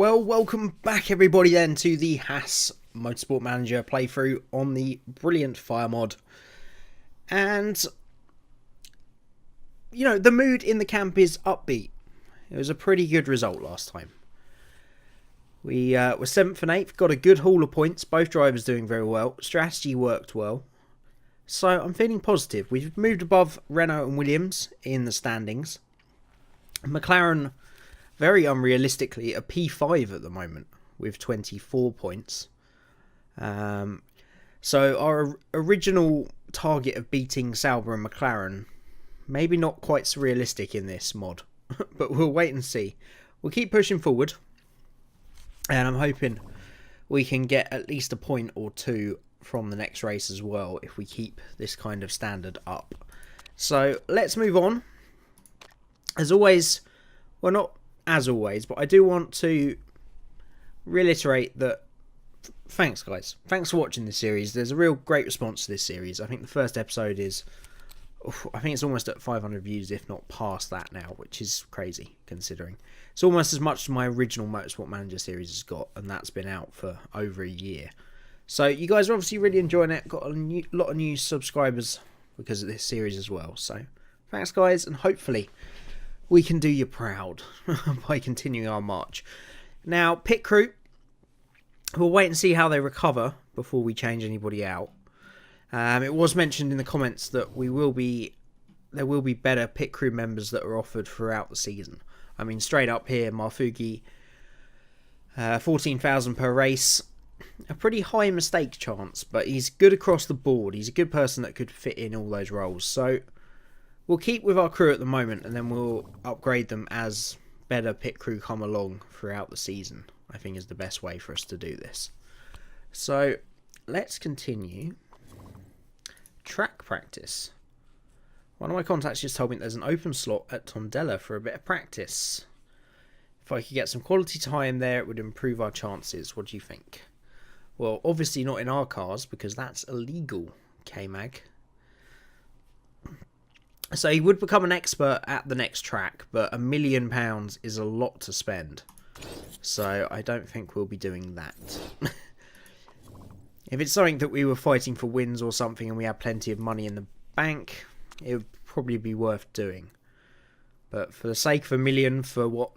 Well, welcome back everybody then to the Haas Motorsport Manager playthrough on the brilliant Fire mod. And, you know, the mood in the camp is upbeat. It was a pretty good result last time. We were 7th and 8th, got a good haul of points, both drivers doing very well. Strategy worked well. So I'm feeling positive. We've moved above Renault and Williams in the standings. McLaren, very unrealistically, a P5 at the moment with 24 points. So our original target of beating Sauber and McLaren, maybe not quite so realistic in this mod, but we'll wait and see. We'll keep pushing forward, and I'm hoping we can get at least a point or two from the next race as well if we keep this kind of standard up. So let's move on. As always, well, not as always, but I do want to reiterate that thanks guys, thanks for watching this series. There's a real great response to this series. I think the first episode is, I think it's almost at 500 views, if not past that now, which is crazy considering it's almost as much as my original Motorsport Manager series has got, and that's been out for over a year. So you guys are obviously really enjoying it. Got a lot of new subscribers because of this series as well. So thanks guys, and hopefully we can do you proud by continuing our march. Now, pit crew, we'll wait and see how they recover before we change anybody out. It was mentioned in the comments that there will be better pit crew members that are offered throughout the season. I mean, straight up here, Marfugi, 14,000 per race. A pretty high mistake chance, but he's good across the board. He's a good person that could fit in all those roles. So we'll keep with our crew at the moment, and then we'll upgrade them as better pit crew come along throughout the season. I think is the best way for us to do this. So let's continue. Track practice. One of my contacts just told me there's an open slot at Tondela for a bit of practice. If I could get some quality time there, it would improve our chances. What do you think? Well, obviously not in our cars, because that's illegal, K-Mag. So he would become an expert at the next track, but £1 million is a lot to spend. So I don't think we'll be doing that. If it's something that we were fighting for wins or something and we had plenty of money in the bank, it would probably be worth doing. But for the sake of £1 million, for what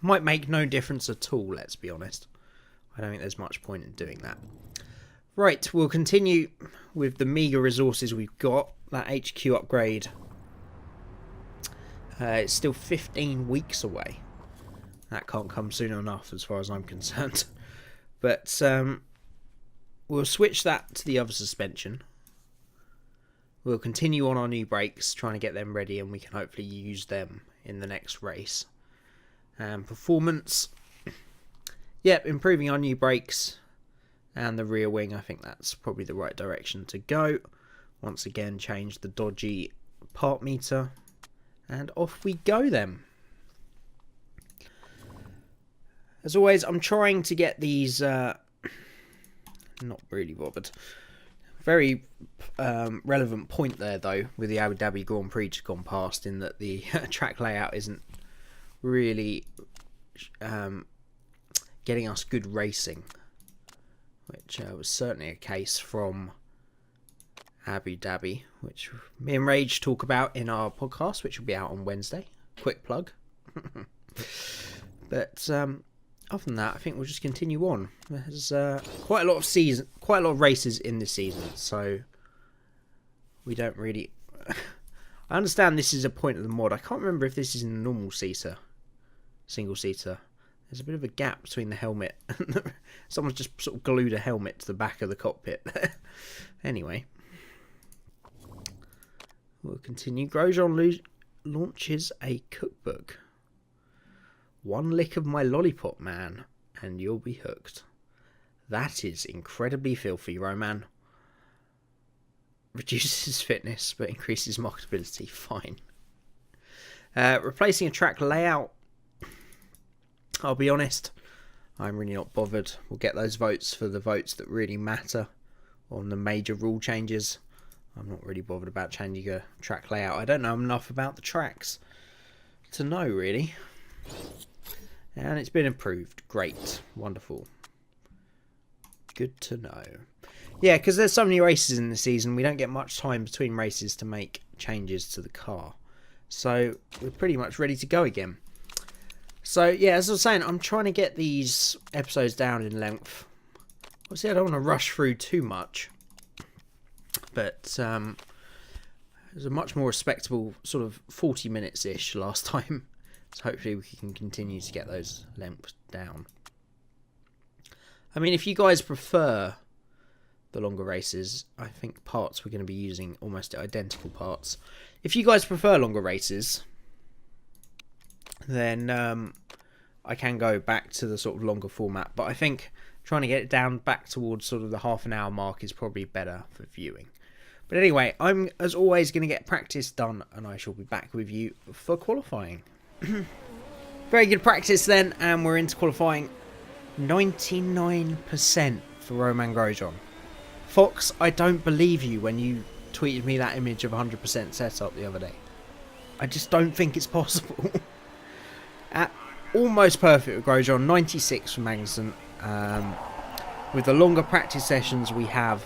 might make no difference at all, let's be honest, I don't think there's much point in doing that. Right, we'll continue with the meager resources we've got. That HQ upgrade, it's still 15 weeks away. That can't come soon enough as far as I'm concerned. But we'll switch that to the other suspension. We'll continue on our new brakes, trying to get them ready, and we can hopefully use them in the next race. Performance, yep, improving our new brakes and the rear wing. I think that's probably the right direction to go. Once again, change the dodgy part meter, and off we go then. As always, I'm trying to get these, not really bothered. Very relevant point there, though, with the Abu Dhabi Grand Prix just gone past, in that the track layout isn't really getting us good racing, which was certainly a case from Abu Dhabi, which me and Rage talk about in our podcast, which will be out on Wednesday. Quick plug. But other than that, I think we'll just continue on. There's quite a lot of races in this season, so we don't really. I understand this is a point of the mod. I can't remember if this is in the normal seater, single seater. There's a bit of a gap between the helmet. Someone's just sort of glued a helmet to the back of the cockpit. Anyway, we'll continue. Grosjean launches a cookbook. One lick of my lollipop, man, and you'll be hooked. That is incredibly filthy, Roman. Reduces fitness, but increases marketability. Fine. Replacing a track layout. I'll be honest, I'm really not bothered. We'll get those votes for the votes that really matter on the major rule changes. I'm not really bothered about changing a track layout. I don't know enough about the tracks to know, really. And it's been improved. Great. Wonderful. Good to know. Yeah, because there's so many races in the season, we don't get much time between races to make changes to the car. So we're pretty much ready to go again. So yeah, as I was saying, I'm trying to get these episodes down in length. Obviously, I don't want to rush through too much. But it was a much more respectable sort of 40 minutes-ish last time. So hopefully we can continue to get those lengths down. I mean, if you guys prefer the longer races, I think parts we're going to be using almost identical parts. If you guys prefer longer races, then I can go back to the sort of longer format. But I think trying to get it down back towards sort of the half an hour mark is probably better for viewing. But anyway, I'm as always going to get practice done, and I shall be back with you for qualifying. Very good practice then, and we're into qualifying. 99% for Romain Grosjean. Fox, I don't believe you when you tweeted me that image of 100% setup the other day. I just don't think it's possible. Almost perfect with Grosjean, 96 for Magnussen. With the longer practice sessions we have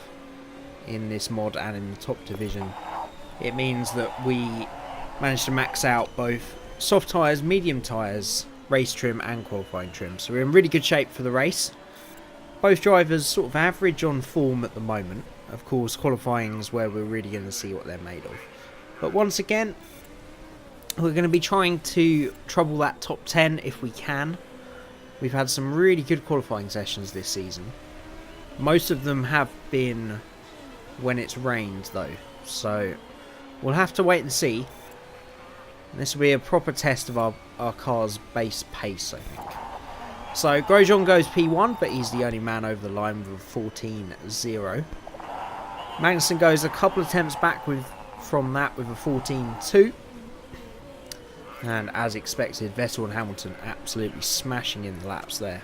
in this mod and in the top division, it means that we managed to max out both soft tyres, medium tyres, race trim and qualifying trim. So we're in really good shape for the race. Both drivers sort of average on form at the moment. Of course, qualifying is where we're really going to see what they're made of. But once again, we're going to be trying to trouble that top 10 if we can. We've had some really good qualifying sessions this season. Most of them have been when it's rained though. So we'll have to wait and see. This will be a proper test of our car's base pace, I think. So Grosjean goes P1, but he's the only man over the line with a 14.0. Magnussen goes a couple of attempts back from that with a 14.2. And as expected, Vettel and Hamilton absolutely smashing in the laps there.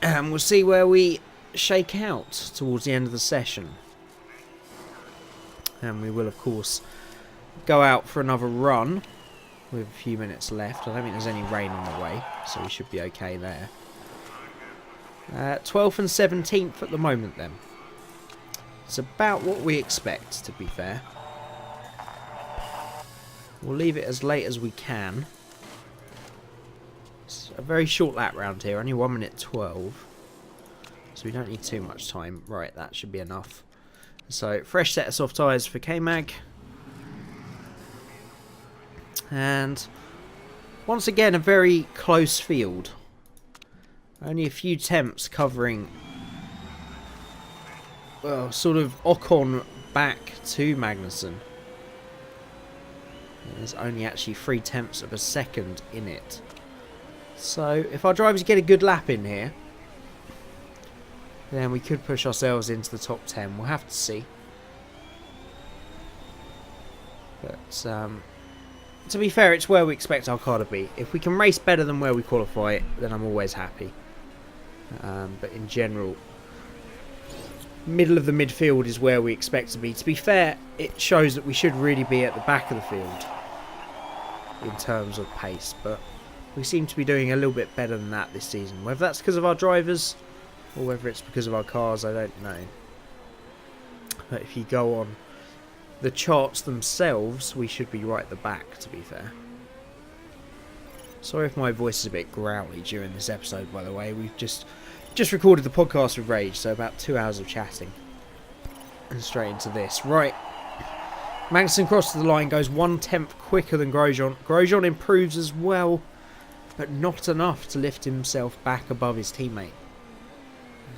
And we'll see where we shake out towards the end of the session. And we will, of course, go out for another run with a few minutes left. I don't think there's any rain on the way, so we should be okay there. 12th and 17th at the moment then. It's about what we expect, to be fair. We'll leave it as late as we can. It's a very short lap round here, only 1 minute 12. So we don't need too much time. Right, that should be enough. So, fresh set of soft tyres for K-Mag. And once again, a very close field. Only a few temps covering, well, sort of Ocon back to Magnussen. There's only actually 3 tenths of a second in it. So if our drivers get a good lap in here, then we could push ourselves into the top 10. We'll have to see. But to be fair, it's where we expect our car to be. If we can race better than where we qualify, then I'm always happy. But in general, middle of the midfield is where we expect to be. To be fair, it shows that we should really be at the back of the field in terms of pace. But we seem to be doing a little bit better than that this season. Whether that's because of our drivers or whether it's because of our cars, I don't know. But if you go on the charts themselves, we should be right at the back, to be fair. Sorry if my voice is a bit growly during this episode, by the way. We've just recorded the podcast with Rage, so about 2 hours of chatting. And straight into this. Right. Magnussen crosses the line, goes 1 tenth quicker than Grosjean. Grosjean improves as well, but not enough to lift himself back above his teammate.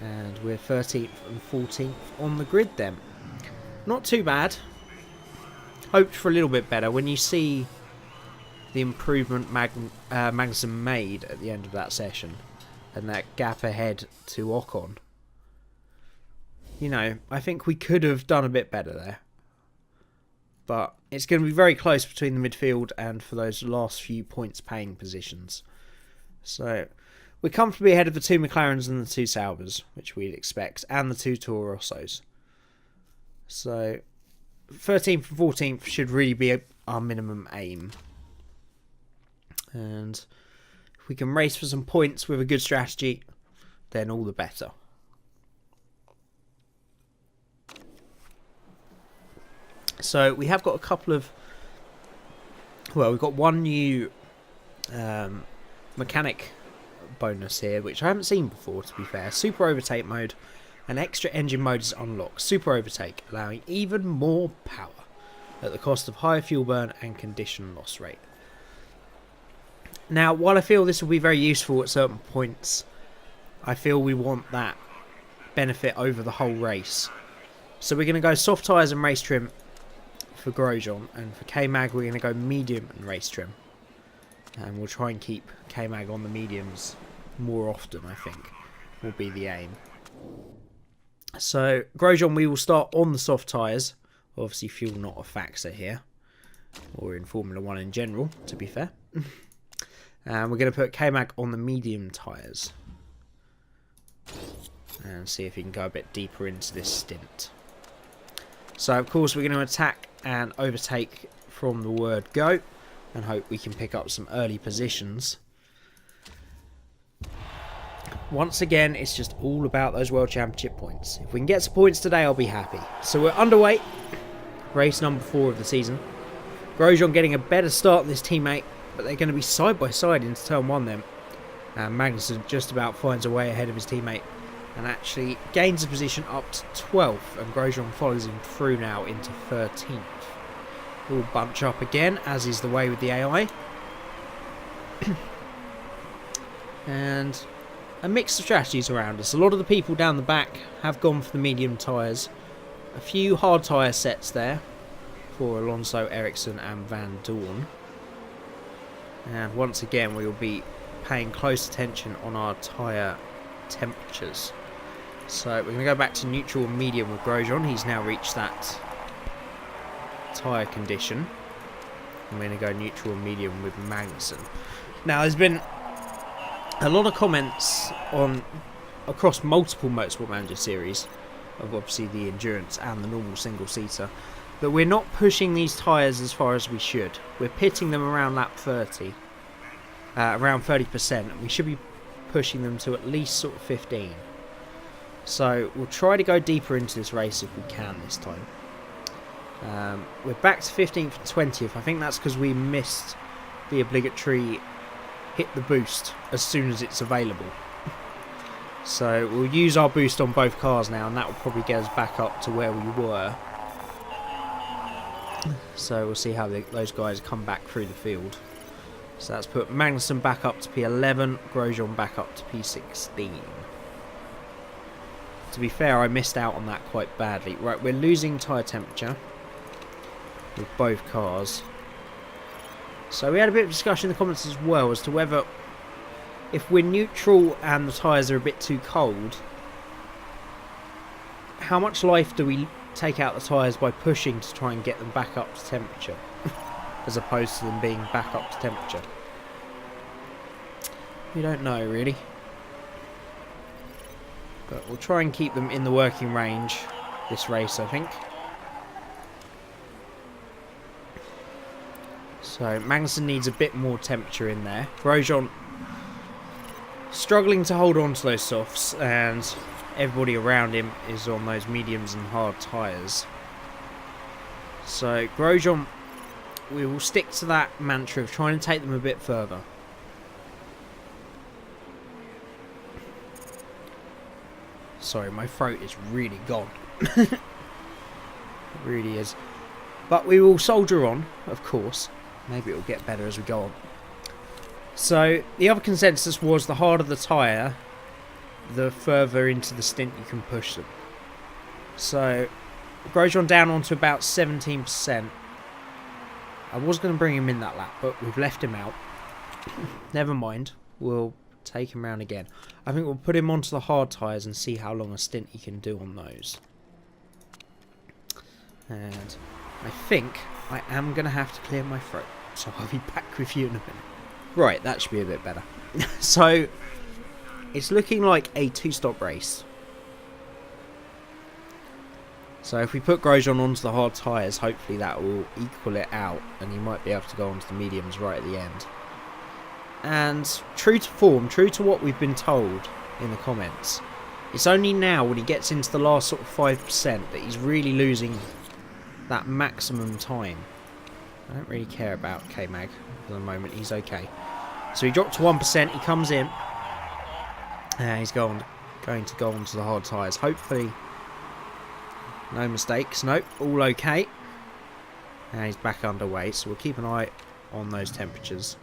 And we're 13th and 14th on the grid then. Not too bad. Hoped for a little bit better. When you see the improvement Magnussen made at the end of that session and that gap ahead to Ocon, you know, I think we could have done a bit better there. But it's going to be very close between the midfield and for those last few points paying positions. So we're comfortably ahead of the 2 McLarens and the 2 Saubers, which we'd expect, and the 2 Toro Rossos. So 13th and 14th should really be our minimum aim. And we can race for some points with a good strategy, then all the better. So we have got a couple of... Well, we've got one new mechanic bonus here, which I haven't seen before, to be fair. Super Overtake mode. An extra engine mode is unlocked. Super Overtake, allowing even more power at the cost of higher fuel burn and condition loss rate. Now, while I feel this will be very useful at certain points, I feel we want that benefit over the whole race. So we're going to go soft tyres and race trim for Grosjean, and for K-Mag we're going to go medium and race trim. And we'll try and keep K-Mag on the mediums more often, I think, will be the aim. So, Grosjean, we will start on the soft tyres. Obviously, fuel not a factor here. Or in Formula 1 in general, to be fair. And we're going to put K-Mag on the medium tyres. And see if he can go a bit deeper into this stint. So, of course, we're going to attack and overtake from the word go. And hope we can pick up some early positions. Once again, it's just all about those World Championship points. If we can get some points today, I'll be happy. So we're underway. Race number 4 of the season. Grosjean getting a better start than his teammate, but they're going to be side by side into turn 1 then. And Magnussen just about finds a way ahead of his teammate and actually gains a position up to 12th, and Grosjean follows him through now into 13th. We'll bunch up again, as is the way with the AI. And a mix of strategies around us. A lot of the people down the back have gone for the medium tyres. A few hard tyre sets there for Alonso, Ericsson and Van Dorn. And once again we will be paying close attention on our tyre temperatures. So we're going to go back to neutral and medium with Grosjean. He's now reached that tyre condition. I'm going to go neutral and medium with Magnussen. Now there's been a lot of comments on across multiple Motorsport Manager series of obviously the endurance and the normal single seater that we're not pushing these tyres as far as we should. We're pitting them around lap 30, around 30%, and we should be pushing them to at least sort of 15. So we'll try to go deeper into this race if we can this time. We're back to 15th and 20th. I think that's because we missed the obligatory hit the boost as soon as it's available. So we'll use our boost on both cars now, and that will probably get us back up to where we were. So we'll see how those guys come back through the field. So that's put Magnussen back up to P11, Grosjean back up to P16. To be fair, I missed out on that quite badly. Right, we're losing tyre temperature with both cars. So we had a bit of discussion in the comments as well as to whether, if we're neutral and the tyres are a bit too cold, how much life do we take out the tyres by pushing to try and get them back up to temperature as opposed to them being back up to temperature? We don't know really, but we'll try and keep them in the working range this race, I think. So Magnussen needs a bit more temperature in there. Grosjean struggling to hold on to those softs, and everybody around him is on those mediums and hard tyres. So Grosjean, we will stick to that mantra of trying to take them a bit further. Sorry, my throat is really gone. It really is. But we will soldier on, of course. Maybe it will get better as we go on. So the other consensus was the harder the tyre, the further into the stint you can push them. So Grosjean down onto about 17%. I was going to bring him in that lap, but we've left him out. Never mind. We'll take him round again. I think we'll put him onto the hard tyres and see how long a stint he can do on those. And I think I am going to have to clear my throat. So I'll be back with you in a minute. Right, that should be a bit better. So it's looking like a two-stop race. So if we put Grosjean onto the hard tyres, hopefully that will equal it out, and he might be able to go onto the mediums right at the end. And true to form, true to what we've been told in the comments, it's only now when he gets into the last sort of 5% that he's really losing that maximum time. I don't really care about K-Mag for the moment, he's okay. So he dropped to 1%, he comes in, and he's going to go onto the hard tyres. Hopefully, no mistakes, nope, all okay. And he's back underway, so we'll keep an eye on those temperatures.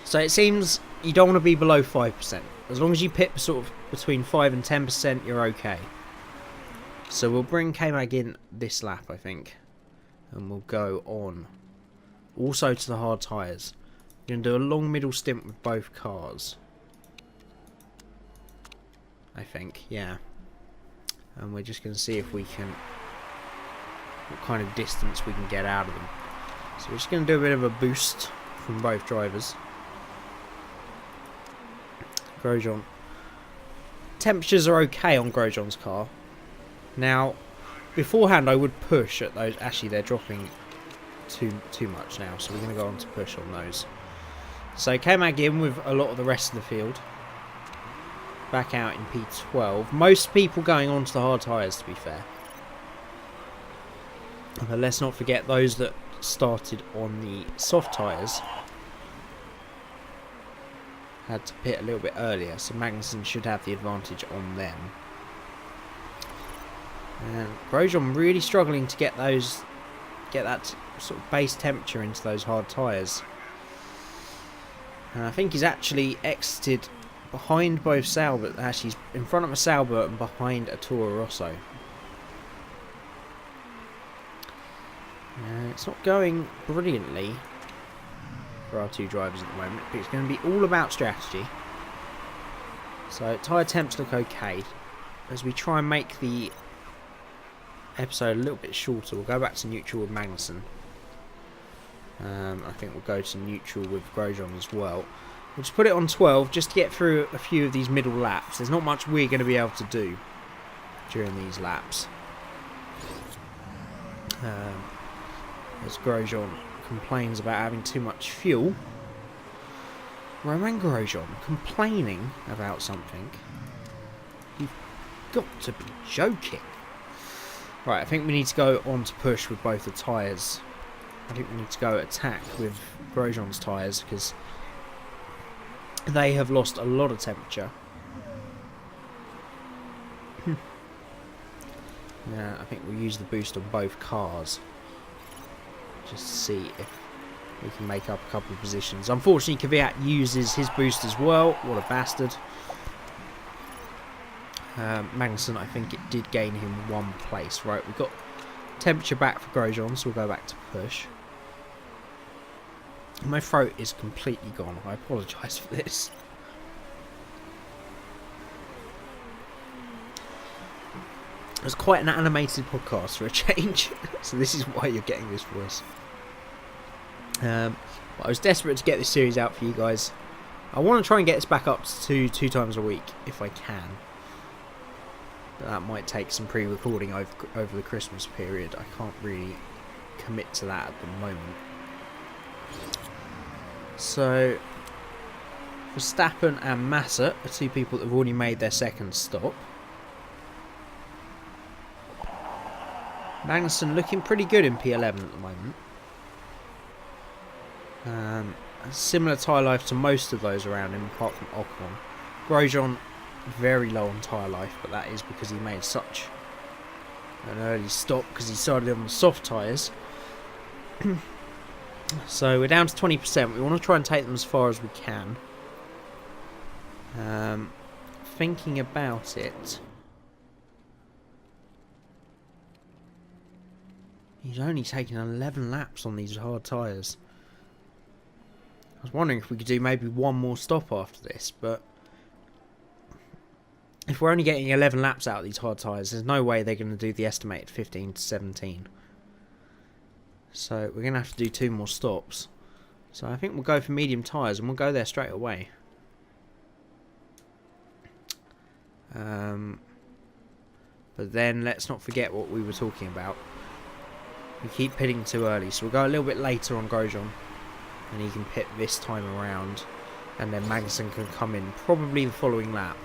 So it seems you don't want to be below 5%. As long as you pit sort of between 5 and 10%, you're okay. So we'll bring K-Mag in this lap, I think. And we'll go on. Also to the hard tyres. We're going to do a long middle stint with both cars. I think, yeah. And we're just going to see if we can... what kind of distance we can get out of them. So we're just going to do a bit of a boost from both drivers. Grosjean. Temperatures are okay on Grosjean's car. Now, beforehand I would push at those. Actually, they're dropping too much now, so we're going to go on to push on those. So K-Mag in with a lot of the rest of the field. Back out in P12. Most people going on to the hard tyres, to be fair. But let's not forget those that started on the soft tyres had to pit a little bit earlier, so Magnussen should have the advantage on them. And Grosjean really struggling to get that sort of base temperature into those hard tyres. And I think he's actually exited behind both Sauber. Actually, he's in front of a Sauber and behind a Toro Rosso. It's not going brilliantly for our two drivers at the moment, but it's going to be all about strategy. So tyre temps look okay. As we try and make the episode a little bit shorter, we'll go back to neutral with Magnussen. I think we'll go to neutral with Grosjean as well. We'll just put it on 12 just to get through a few of these middle laps. There's not much we're going to be able to do during these laps. As Grosjean complains about having too much fuel. Romain Grosjean complaining about something. You've got to be joking. Right, I think we need to go on to push with both the tyres. I think we need to go attack with Grosjean's tyres because they have lost a lot of temperature. Yeah, I think we'll use the boost on both cars. Just to see if we can make up a couple of positions. Unfortunately, Kvyat uses his boost as well. What a bastard. Magnussen, I think it did gain him one place. Right, we've got temperature back for Grosjean, so we'll go back to push. My throat is completely gone. I apologise for this. It's quite an animated podcast for a change, so this is why you're getting this voice. I was desperate to get this series out for you guys. I want to try and get this back up to two times a week if I can. But that might take some pre-recording over the Christmas period. I can't really commit to that at the moment. So, Verstappen and Massa are two people that have already made their second stop. Magnussen looking pretty good in P11 at the moment. A similar tyre life to most of those around him, apart from Ocon. Grosjean very low on tyre life, but that is because he made such an early stop because he started on the soft tyres. So we're down to 20%. We want to try and take them as far as we can. Thinking about it, he's only taken 11 laps on these hard tyres. I was wondering if we could do maybe one more stop after this, but if we're only getting 11 laps out of these hard tyres, there's no way they're going to do the estimated 15 to 17. So we're going to have to do two more stops. So I think we'll go for medium tyres and we'll go there straight away. But then let's not forget what we were talking about. We keep pitting too early, so we'll go a little bit later on Grosjean. and he can pit this time around, and then Magnussen can come in probably the following lap.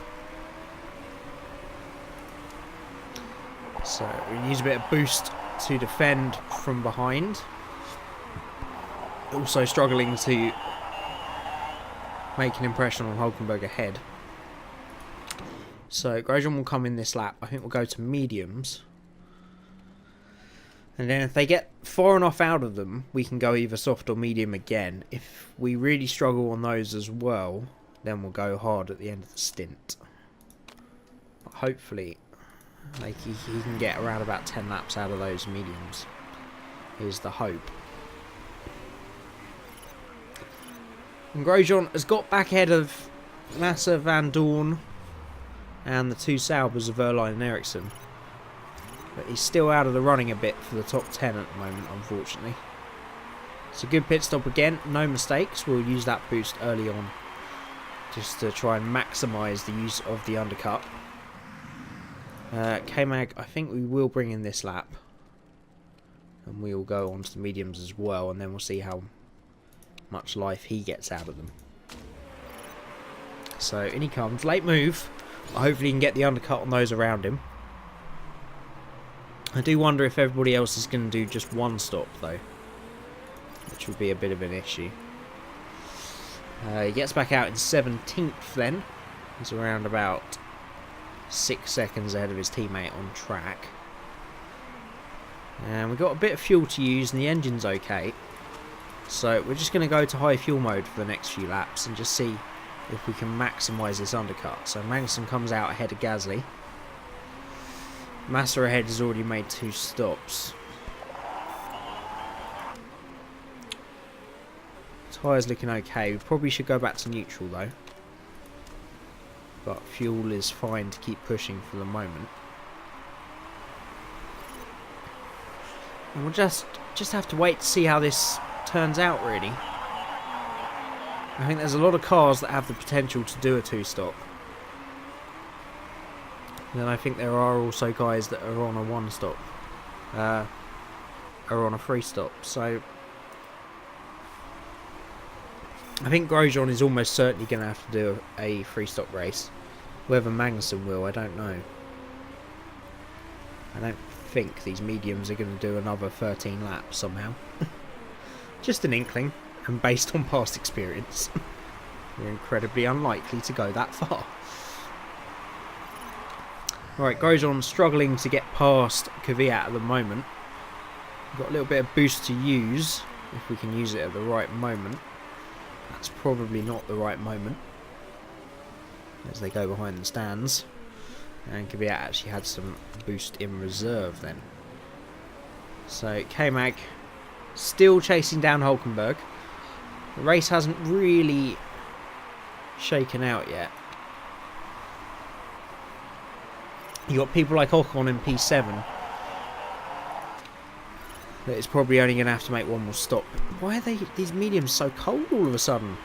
So we use a bit of boost to defend from behind. Also struggling to make an impression on Hulkenberg ahead. So Grosjean will come in this lap. I think we'll go to mediums. And then if they get far enough out of them, we can go either soft or medium again. If we really struggle on those as well, then we'll go hard at the end of the stint. But hopefully, like he can get around about 10 laps out of those mediums, is the hope. And Grosjean has got back ahead of Massa, Van Dorn, and the two Saubers of Wehrlein and Ericsson. But he's still out of the running a bit for the top 10 at the moment, unfortunately. It's a good pit stop again, no mistakes. We'll use that boost early on just to try and maximise the use of the undercut. K-Mag, I think we will bring in this lap. And we will go on to the mediums as well, and then we'll see how much life he gets out of them. So in he comes, late move. Hopefully he can get the undercut on those around him. I do wonder if everybody else is going to do just one stop though, which would be a bit of an issue. He gets back out in 17th then. He's around about 6 seconds ahead of his teammate on track. And we've got a bit of fuel to use and the engine's okay. So we're just going to go to high fuel mode for the next few laps and just see if we can maximise this undercut. So Magnussen comes out ahead of Gasly. Massa ahead has already made 2 stops. Tyres looking okay. We probably should go back to neutral though. But fuel is fine to keep pushing for the moment. And we'll just have to wait to see how this turns out really. I think there's a lot of cars that have the potential to do a 2-stop. And then I think there are also guys that are on a 1-stop. Are on a 3-stop. So I think Grosjean is almost certainly going to have to do a 3-stop race. Whether Magnussen will, I don't know. I don't think these mediums are going to do another 13 laps somehow. Just an inkling, and based on past experience, we're incredibly unlikely to go that far. Alright, Grosjean struggling to get past Kvyat at the moment. We've got a little bit of boost to use, if we can use it at the right moment. That's probably not the right moment, as they go behind the stands. And Kvyat actually had some boost in reserve then. So K-Mag still chasing down Hulkenberg. The race hasn't really shaken out yet. You got people like Ocon in P7 that is probably only going to have to make one more stop. Why are these mediums so cold all of a sudden?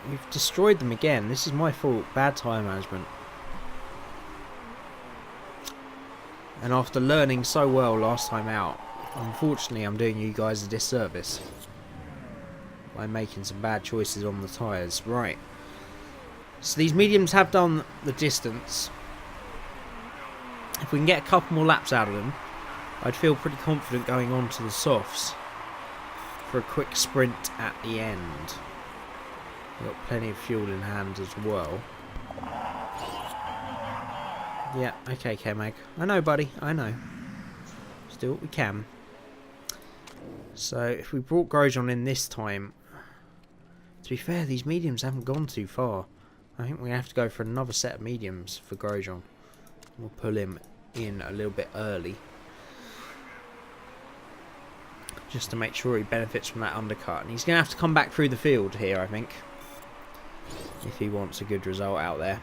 We've destroyed them again. This is my fault. Bad tyre management. And after learning so well last time out, unfortunately I'm doing you guys a disservice by making some bad choices on the tyres. Right. So these mediums have done the distance. If we can get a couple more laps out of them, I'd feel pretty confident going on to the softs for a quick sprint at the end. We've got plenty of fuel in hand as well. Yeah, okay, K-Mag. I know, buddy, I know. Let's do what we can. So, if we brought Grosjean in this time, to be fair, these mediums haven't gone too far. I think we have to go for another set of mediums for Grosjean. We'll pull him in a little bit early, just to make sure he benefits from that undercut. And he's going to have to come back through the field here, I think, if he wants a good result out there.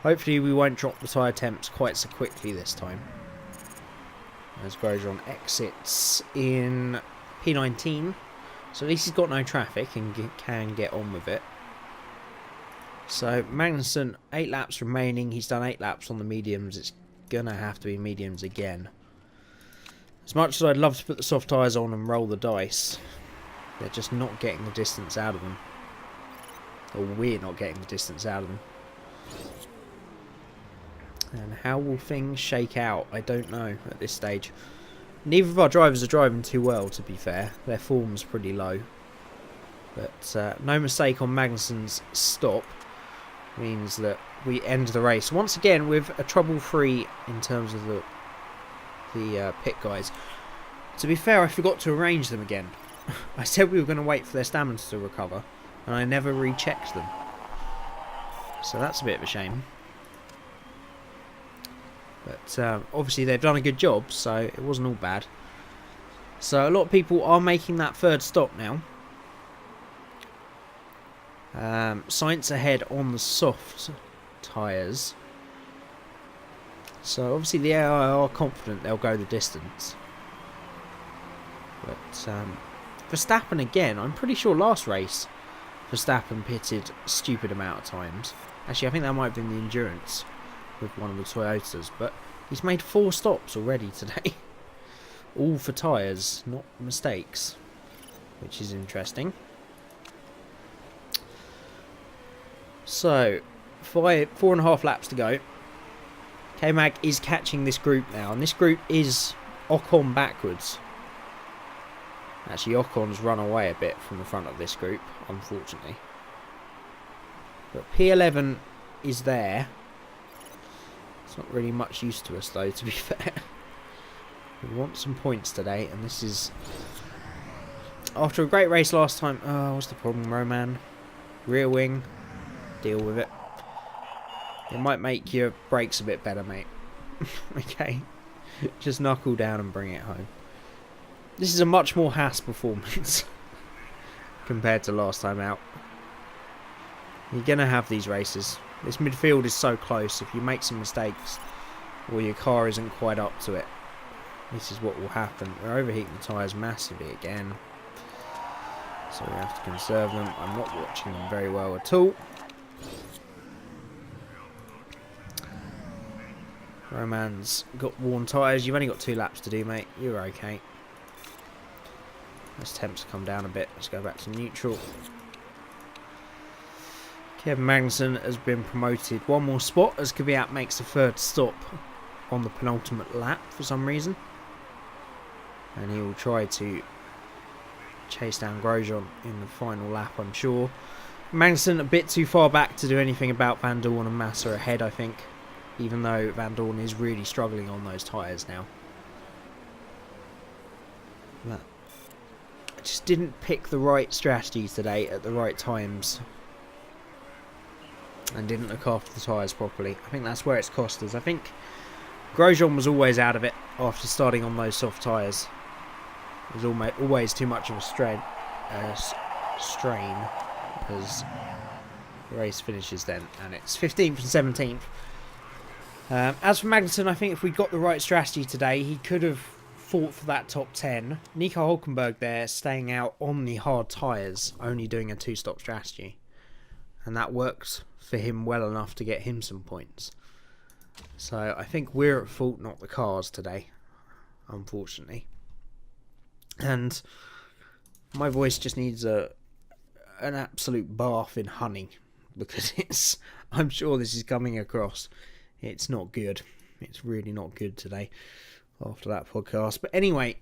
Hopefully we won't drop the tyre temps quite so quickly this time, as Grosjean exits in P19. So at least he's got no traffic and can get on with it. So Magnussen, 8 laps remaining. He's done 8 laps on the mediums. It's going to have to be mediums again. As much as I'd love to put the soft tyres on and roll the dice, They're just not getting the distance out of them. Or we're not getting the distance out of them. And how will things shake out? I don't know at this stage. Neither of our drivers are driving too well, to be fair. Their form's pretty low. But no mistake on Magnussen's stop means that we end the race. Once again, with a trouble-free in terms of the pit guys. To be fair, I forgot to arrange them again. I said we were going to wait for their stamina to recover, and I never rechecked them. So that's a bit of a shame. But obviously they've done a good job, so it wasn't all bad. So a lot of people are making that third stop now. Sainz ahead on the soft tyres. So obviously the AI are confident they'll go the distance. But Verstappen again, I'm pretty sure last race Verstappen pitted a stupid amount of times. Actually, I think that might have been the endurance with one of the Toyotas, but he's made 4 stops already today. All for tyres, not mistakes, which is interesting. So, 4.5 laps to go. K-Mag is catching this group now, and this group is Ocon backwards. Actually, Ocon's run away a bit from the front of this group, unfortunately. But P11 is there. It's not really much use to us, though, to be fair. We want some points today, and this is... After a great race last time... Oh, what's the problem, Roman? Rear wing. Deal with it. It might make your brakes a bit better, mate. Okay. Just knuckle down and bring it home. This is a much more Haas performance compared to last time out. You're going to have these races. This midfield is so close. If you make some mistakes or your car isn't quite up to it, this is what will happen. We're overheating the tyres massively again. So we have to conserve them. I'm not watching them very well at all. Roman's got worn tyres. You've only got 2 laps to do, mate. You're okay. Let's temps to come down a bit. Let's go back to neutral. Kevin Magnussen has been promoted 1 more spot as Kvyat makes the 3rd stop on the penultimate lap for some reason. And he will try to chase down Grosjean in the final lap, I'm sure. Magnussen a bit too far back to do anything about Van Dorn and Massa ahead, I think. Even though Van Dorn is really struggling on those tyres now. But I just didn't pick the right strategies today at the right times. And didn't look after the tyres properly. I think that's where it's cost us. I think Grosjean was always out of it after starting on those soft tyres. It was always too much of a strain as the race finishes then. And it's 15th and 17th. As for Magnussen, I think if we got the right strategy today, he could have fought for that top 10. Nico Hülkenberg there, staying out on the hard tyres, only doing a 2-stop strategy. And that worked for him well enough to get him some points. So I think we're at fault, not the cars today, unfortunately. And my voice just needs an absolute bath in honey, because I'm sure this is coming across. It's not good. It's really not good today after that podcast. But anyway,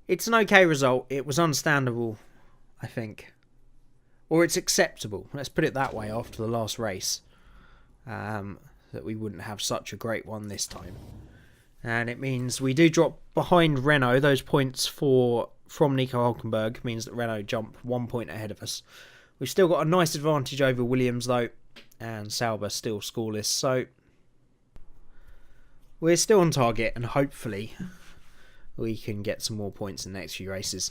it's an okay result. It was understandable, I think. Or it's acceptable. Let's put it that way after the last race. That we wouldn't have such a great one this time. And it means we do drop behind Renault. Those points from Nico Hülkenberg means that Renault jump 1 point ahead of us. We've still got a nice advantage over Williams though. And Sauber still scoreless, so we're still on target, and hopefully we can get some more points in the next few races.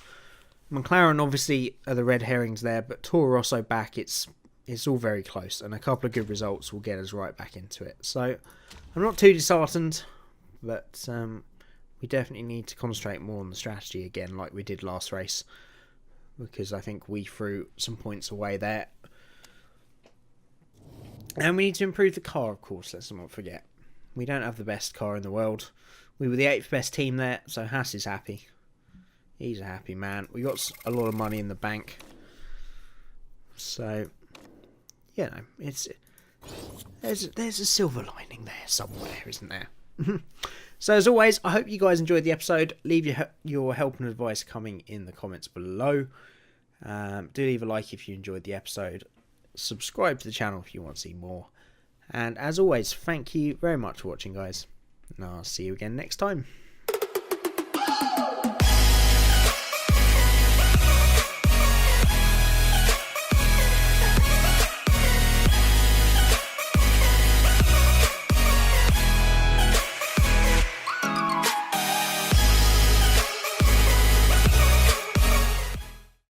McLaren obviously are the red herrings there, but Toro Rosso back, it's all very close, and a couple of good results will get us right back into it. So I'm not too disheartened, but we definitely need to concentrate more on the strategy again, like we did last race, because I think we threw some points away there. And we need to improve the car, of course, let's not forget. We don't have the best car in the world. We were the 8th best team there, so Haas is happy. He's a happy man. We got a lot of money in the bank. So, you know, there's a silver lining there somewhere, isn't there? So as always, I hope you guys enjoyed the episode. Leave your help and advice coming in the comments below. Do leave a like if you enjoyed the episode. Subscribe to the channel if you want to see more. And as always, thank you very much for watching, guys. And I'll see you again next time.